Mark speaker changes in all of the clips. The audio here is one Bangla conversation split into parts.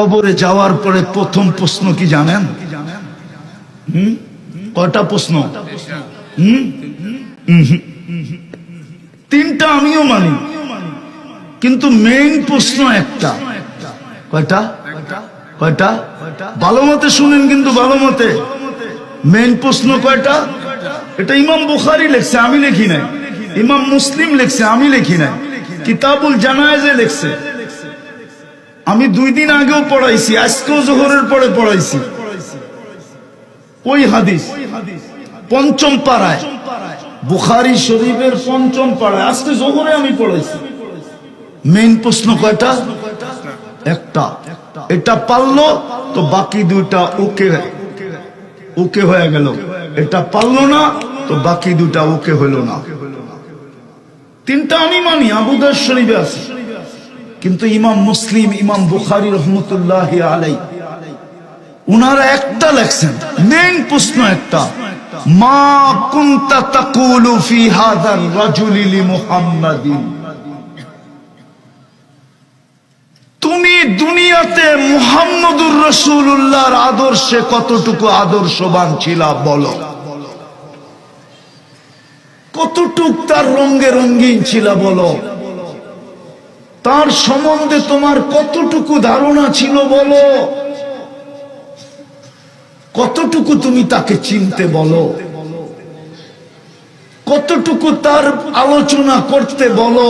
Speaker 1: কবরে যাওয়ার পরে প্রথম প্রশ্ন কি জানেন? কয়টা প্রশ্ন? তিনটা আমিও মানি, কিন্তু মেইন প্রশ্ন একটা। কয়টা? কয়টা? ভালো মতে শুনেন, কিন্তু ভালো মতে। মেইন প্রশ্ন কয়টা? এটা ইমাম বুখারী লেখছে, আমি লিখি নাই। ইমাম মুসলিম লেখছে, আমি লিখি নাই। কিতাবুল জানায়েজে লেখছে। আমি 2 দিন আগেও পড়াইছি, আজকেও জোহরের পরে পড়াইছি। ওই হাদিস 5ম পারায়, বুখারী শরীফের 5ম পারায়, আজকে জোহরে আমি পড়াইছি। মেইন প্রশ্ন কয়টা? একটা। এটা পারলো তো বাকি 2টা ওকে ওকে হয়ে গেল। এটা পারলো না তো বাকি 2টা ওকে হলো না। 3টা আমি মানি, আবু দাউদ শরীফে আছে। কিন্তু ইমাম মুসলিম, ইমাম বুখারী রহমতুল্লাহি আলাইহি, উনারা একটা লেখছেন, মেইন প্রশ্ন একটা, মা কুনতা তাকুলু ফি হাযার রাজুলি লিমুহাম্মাদিন। তুমি দুনিয়াতে মুহাম্মদুর রাসূলুল্লাহর আদর্শে কতটুকু আদর্শবান ছিলা বলো? কতটুক তার রঙে রঙিন ছিলা বলো? তার সম্বন্ধে তোমার কতটুকু ধারণা ছিল বলো? কতটুকু তুমি তাকে চিনতে বলো? কতটুকু তার আলোচনা করতে বলো?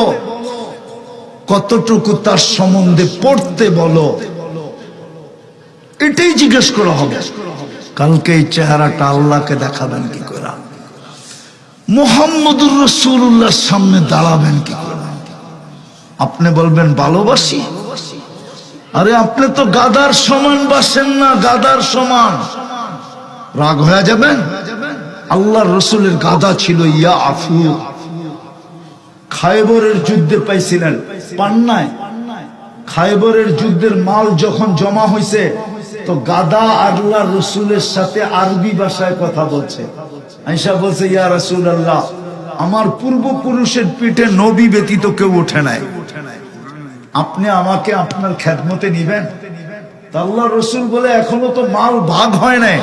Speaker 1: কতটুকু তার সম্বন্ধে পড়তে বলো? এটাই জিজ্ঞেস করা হবে। কালকে এই চেহারাটা আল্লাহকে দেখাবেন কি করে? মুহাম্মদুর রাসূলুল্লাহর সামনে দাঁড়াবেন কি করে? আপনি বলবেন ভালোবাসি? আরে আপনি তো গাদার সমান বাসেন না, গাদার সমান। রাগ হয়ে যাবেন? আল্লাহর রাসূলের গাদা ছিল ইয়া আফুর। খায়বরের যুদ্ধে পাইছিলেন, পান নাই? খায়বরের যুদ্ধের মাল যখন জমা হয়েছে, তো গাদা আল্লাহর রাসূলের সাথে আরবি ভাষায় কথা বলছে। আয়েশা বলছে, ইয়া রাসূলুল্লাহ, আমার পূর্বপুরুষের পিঠে নবী ব্যতীত কেউ ওঠে নাই, আপনি আমাকে আপনার খেদমতে নিবেন? আল্লাহর রাসূল বলে, এখনো তো মাল ভাগ হয় নাই,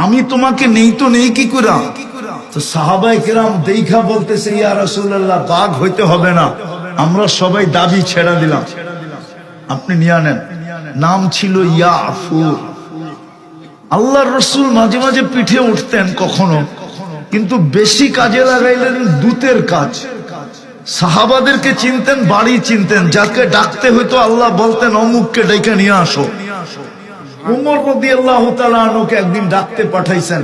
Speaker 1: আমি তোমাকে নেই তো নেই কি করে? তো সাহাবায়ে কেরাম দেখা বলতেছে, ইয়া রাসূলুল্লাহ, ভাগ হইতে হবে না, আমরা সবাই দাবি ছেড়ে দিলাম, আপনি নিয়ে নেন। নাম ছিল ইয়া আফুর। আল্লাহর রাসূল মাঝে মাঝে পিঠে উঠতেন কখনো, কিন্তু বেশি কাজে লাগাইলেন দূতের কাজ। সাহাবাদেরকে চিনতেন, বাড়ি চিনতেন, যাকে ডাকতে হইতো আল্লাহ বলতেন অমুককে ডেকে নিয়ে আসো। উমর রাদিয়াল্লাহু তাআলা আনহুকে একদিন ডাকতে পাঠাইছেন।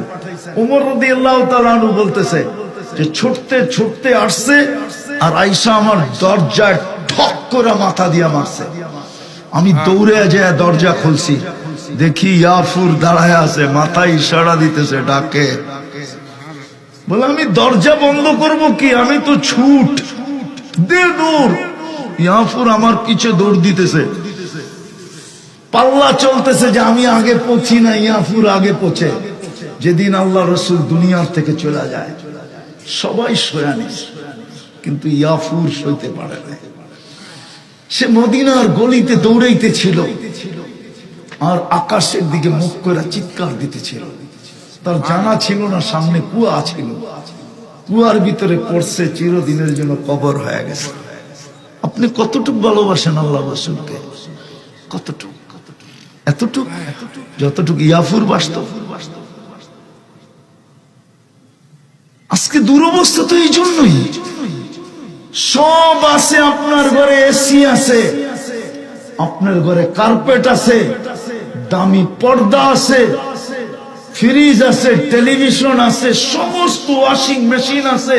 Speaker 1: উমর রাদিয়াল্লাহু তাআলা আনহু বলতেছে যে ছুটতে ছুটতে আসছে, আর আয়েশা আমার দরজায় ঠক করে মাথা দিয়া মারছে। আমি দৌড়ে যায় দরজা খুলছি, দেখি ইয়াফুর দাঁড়ায় আছে, মাথায় ইশারা দিতেছে, ডাকে। বলে আমি দরজা বন্ধ করব কি, আমি তো ছুট দে দৌড়। ইয়াফুর আমার পিছে দৌড় দিতেছে, পাল্লা চলতেছে যে আমি আগে পৌঁছি না, ইয়াফুর আগে পৌঁছে। যেদিন আল্লাহ রাসূল দুনিয়ার থেকে চলে যায়, সবাই শোয়ানি, কিন্তু ইয়াফুর সইতে পারে না। সে মদিনার গলিতে দৌড়াইতেছিল আর আকাশের দিকে মুখ করে চিৎকার দিতেছিল। তার জানা ছিল না সামনে কুয়া ছিল, কুয়ার ভিতরে পড়ছে, চিরদিনের জন্য কবর হয়ে গেছে। আপনি কতটুকু ভালোবাসেন আল্লাহ রাসূলকে? কতটুকু? এতটুকু, যতটুকু ইয়াফুর বাস্তব। আজকে দুরবস্থা তো এই জন্যই। সব আছে, আপনার ঘরে এসি আছে, আপনার ঘরে কার্পেট আছে, দামি পর্দা আছে, ফ্রিজ আছে, টেলিভিশন আছে, সমস্ত ওয়াশিং মেশিন আছে,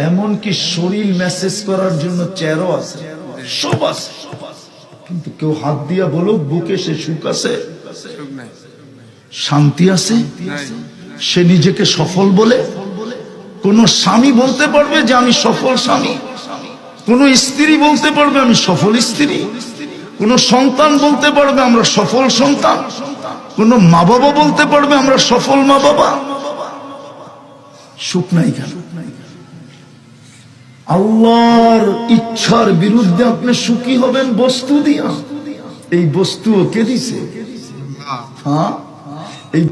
Speaker 1: এমনকি শরীর মেসেজ করার জন্য চেয়ারও আছে, সব আছে। কিন্তু কেউ হাত দিয়া বলুক বুকে সে সুখ আছে, শান্তি আছে, সে নিজেকে সফল বলে? কোন স্বামী বলতে পারবে যে আমি সফল স্বামী? কোন স্ত্রী বলতে পারবে আমি সফল স্ত্রী? কোন সন্তান বলতে পারবে আমরা সফল সন্তান? কোন মা বাবা বলতে পারবে আমরা সফল মা বাবা? সুখ নাই কেন? আল্লাহর ইচ্ছার বিরুদ্ধে আপনি সুখী হবেন বস্তু দিয়া। এই বস্তু কে দিছে? হ্যাঁ, এই